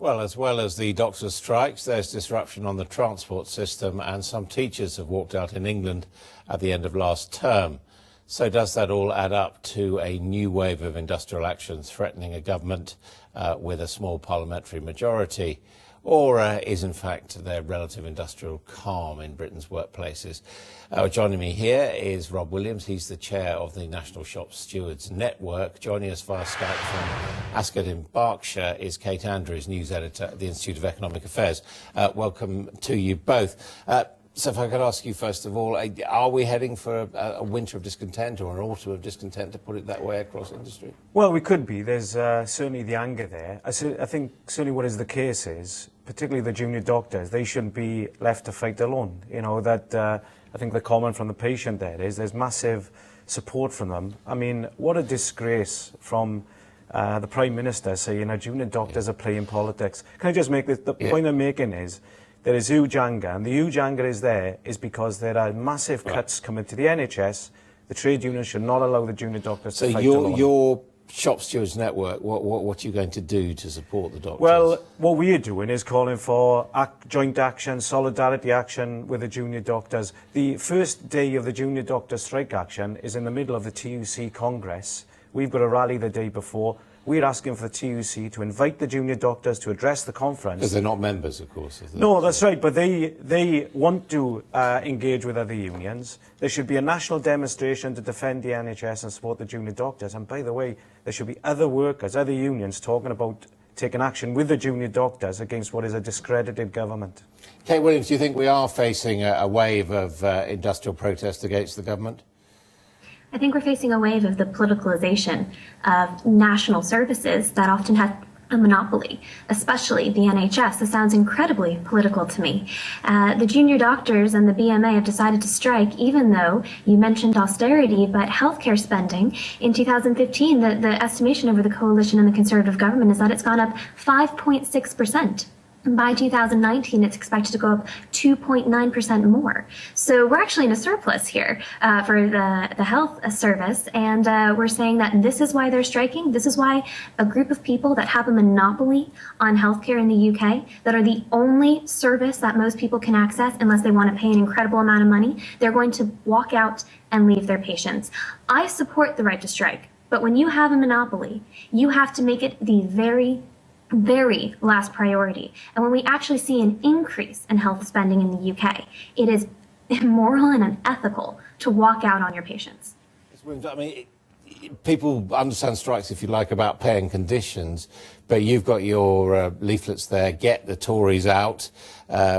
well as the doctors' strikes, there's disruption on the transport system, and some teachers have walked out in England at the end of last term. So does that all add up to a new wave of industrial action threatening a government with a small parliamentary majority? Or is, in fact, there relative industrial calm in Britain's workplaces? Joining me here is Rob Williams. He's the chair of the National Shop Stewards Network. Joining us via Skype from Ascot in Berkshire is Kate Andrews, news editor at the Institute of Economic Affairs. Welcome to you both. So if I could ask you, first of all, are we heading for a winter of discontent or an autumn of discontent, to put it that way, across industry? Well, we could be. There's certainly the anger there. I think certainly what is the case is, particularly the junior doctors, they shouldn't be left to fight alone. You know, that I think the comment from the patient there is there's massive support from them. I mean, what a disgrace from the Prime Minister saying our junior doctors are playing politics. Can I just make this, the point I'm making is, there is huge anger, and the huge anger is because there are massive cuts coming to the NHS. The trade unions should not allow the junior doctors to fight alone. So your Shop Stewards Network, what are you going to do to support the doctors? Well, what we are doing is calling for joint action, solidarity action with the junior doctors. The first day of the junior doctor strike action is in the middle of the TUC Congress. We've got a rally the day before. We're asking for the TUC to invite the junior doctors to address the conference. Because they're not members, of course. No, that's right, but they want to engage with other unions. There should be a national demonstration to defend the NHS and support the junior doctors. And by the way, there should be other workers, other unions talking about taking action with the junior doctors against what is a discredited government. Kate Williams, do you think we are facing a wave of industrial protest against the government? I think we're facing a wave of the politicalization of national services that often have a monopoly, especially the NHS. This sounds incredibly political to me. The junior doctors and the BMA have decided to strike, even though you mentioned austerity, but healthcare spending in 2015, the estimation over the coalition and the Conservative government is that it's gone up 5.6%. By 2019, it's expected to go up 2.9% more. So we're actually in a surplus here for the health service, and we're saying that this is why they're striking. This is why a group of people that have a monopoly on healthcare in the UK, that are the only service that most people can access unless they want to pay an incredible amount of money, they're going to walk out and leave their patients. I support the right to strike, but when you have a monopoly, you have to make it the very last priority. And when we actually see an increase in health spending in the UK, it is immoral and unethical to walk out on your patients. I mean, people understand strikes, if you like, about pay and conditions, but you've got your leaflets there, get the Tories out.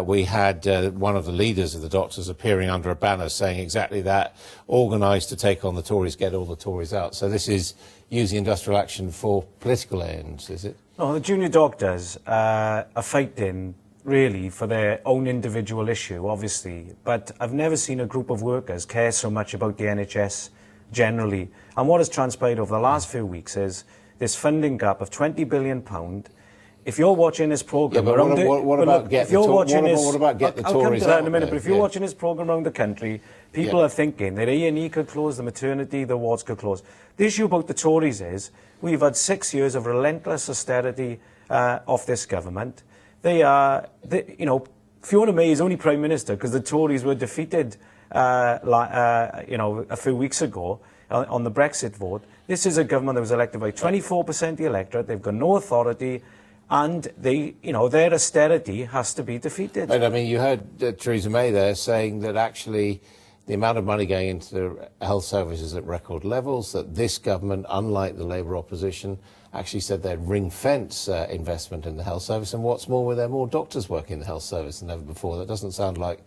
We had one of the leaders of the doctors appearing under a banner saying exactly that, organised to take on the Tories, get all the Tories out. So this is using industrial action for political ends, is it? No, the junior doctors are fighting really for their own individual issue, obviously, but I've never seen a group of workers care so much about the NHS generally. And what has transpired over the last few weeks is this funding gap of £20 billion. If you're watching this programme... Yeah, but what about get the Tories out? I'll come to that in a minute, but if you're watching this programme around the country, people are thinking that A&E could close, the maternity, the wards could close. The issue about the Tories is we've had 6 years of relentless austerity of this government. Fiona May is only Prime Minister because the Tories were defeated a few weeks ago on the Brexit vote. This is a government that was elected by 24% of the electorate. They've got no authority, and their austerity has to be defeated. But I mean, you heard Theresa May there saying that actually the amount of money going into the health services at record levels, that this government, unlike the Labour opposition, actually said they'd ring-fence investment in the health service. And what's more, there are more doctors working in the health service than ever before. That doesn't sound like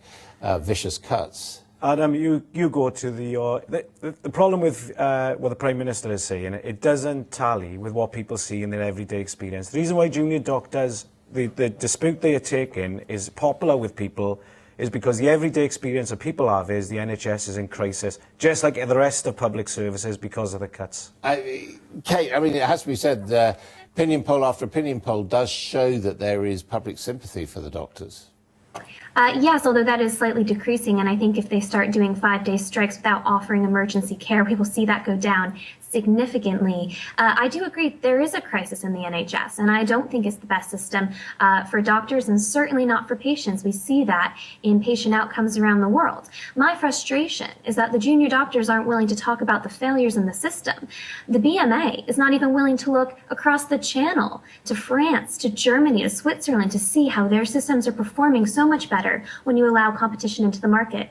vicious cuts. Adam, you go to the problem with what the Prime Minister is saying. It doesn't tally with what people see in their everyday experience. The reason why junior doctors, the dispute they are taking is popular with people is because the everyday experience that people have is the NHS is in crisis, just like the rest of public services because of the cuts. Kate, I mean, it has to be said, opinion poll after opinion poll does show that there is public sympathy for the doctors. Yes, although that is slightly decreasing, and I think if they start doing 5-day strikes without offering emergency care, we will see that go down significantly. I do agree there is a crisis in the NHS, and I don't think it's the best system for doctors and certainly not for patients. We see that in patient outcomes around the world. My frustration is that the junior doctors aren't willing to talk about the failures in the system. The BMA is not even willing to look across the channel to France, to Germany, to Switzerland to see how their systems are performing so much better when you allow competition into the market.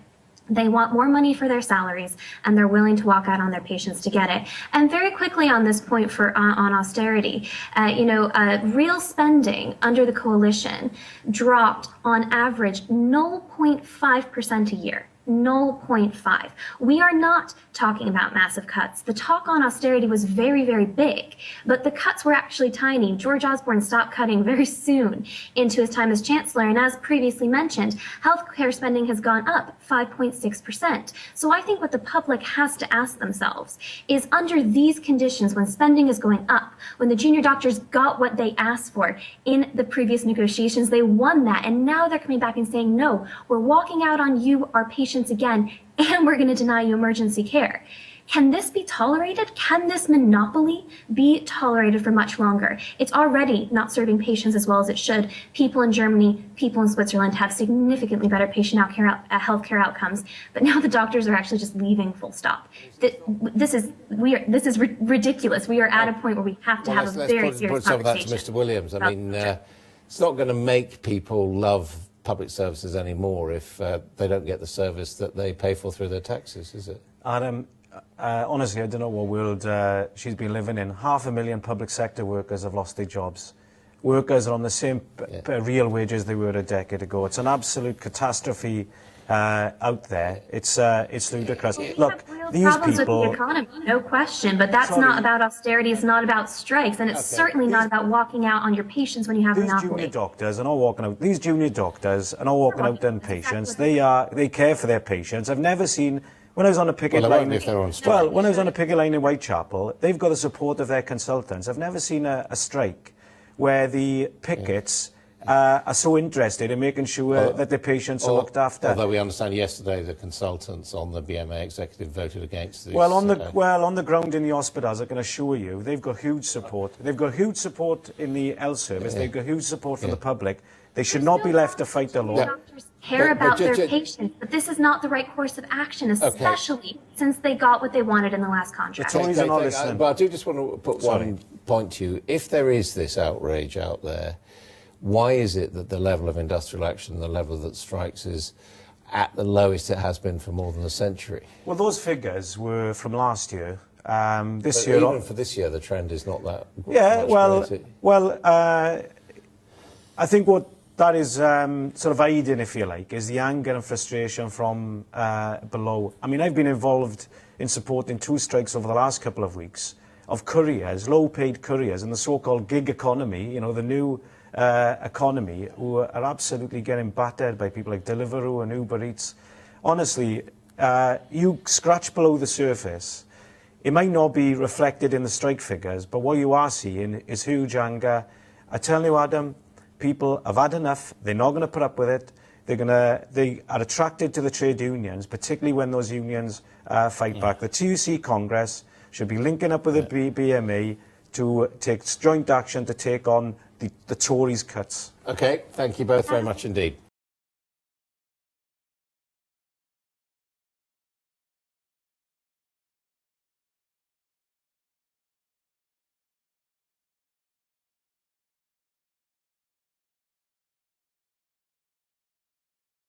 They want more money for their salaries, and they're willing to walk out on their patients to get it. And very quickly on this point on austerity, real spending under the coalition dropped on average 0.5% a year. 0.5. We are not talking about massive cuts. The talk on austerity was very, very big, but the cuts were actually tiny. George Osborne stopped cutting very soon into his time as Chancellor, and as previously mentioned, healthcare spending has gone up 5.6%. So I think what the public has to ask themselves is, under these conditions, when spending is going up, when the junior doctors got what they asked for in the previous negotiations, they won that, and now they're coming back and saying, no, we're walking out on you, our patients, again, and we're going to deny you emergency care. Can this be tolerated? Can this monopoly be tolerated for much longer? It's already not serving patients as well as it should. People in Germany, people in Switzerland have significantly better patient healthcare outcomes, but now the doctors are actually just leaving full stop. This is ridiculous. We are at a point where we have to have a very serious some of that to conversation. Mr. Williams. I mean, it's not going to make people love public services anymore if they don't get the service that they pay for through their taxes, is it? Adam, honestly, I don't know what world she's been living in. 500,000 public sector workers have lost their jobs. Workers are on the same real wages they were a decade ago. It's an absolute catastrophe out there. It's ludicrous. Look, these problems people, with the economy, no question, but that's not about austerity. It's not about strikes, and it's certainly not about walking out on your patients when you have a monopoly. These junior doctors are not walking out. These junior doctors are not walking out on patients. They care for their patients. I've never seen. When I was on a picket line, when I was on a picket line in Whitechapel, they've got the support of their consultants. I've never seen a strike where the pickets are so interested in making sure that the patients are looked after. Although we understand yesterday the consultants on the BMA executive voted against this. Well, on the ground in the hospitals, I can assure you, they've got huge support. They've got huge support in the health service. They've got huge support from the public. They should not be left to fight alone. Doctors care about their patients, but this is not the right course of action, especially since they got what they wanted in the last contract. The Tories are not listening. But I do just want to put one point to you. If there is this outrage out there, why is it that the level of industrial action, the level that strikes, is at the lowest it has been for more than a century? Well, those figures were from last year. Even for this year, the trend is not that. Yeah, I think what that is sort of hiding, if you like, is the anger and frustration from below. I mean, I've been involved in supporting 2 strikes over the last couple of weeks of couriers, low-paid couriers, in the so-called gig economy, the new economy, who are absolutely getting battered by people like Deliveroo and Uber Eats. Honestly, you scratch below the surface, it might not be reflected in the strike figures, but what you are seeing is huge anger. I tell you, Adam, people have had enough. They're not going to put up with it. They are attracted to the trade unions, particularly when those unions fight back. The TUC Congress should be linking up with the BMA to take joint action to take on the Tories' cuts. Okay, thank you both very much indeed.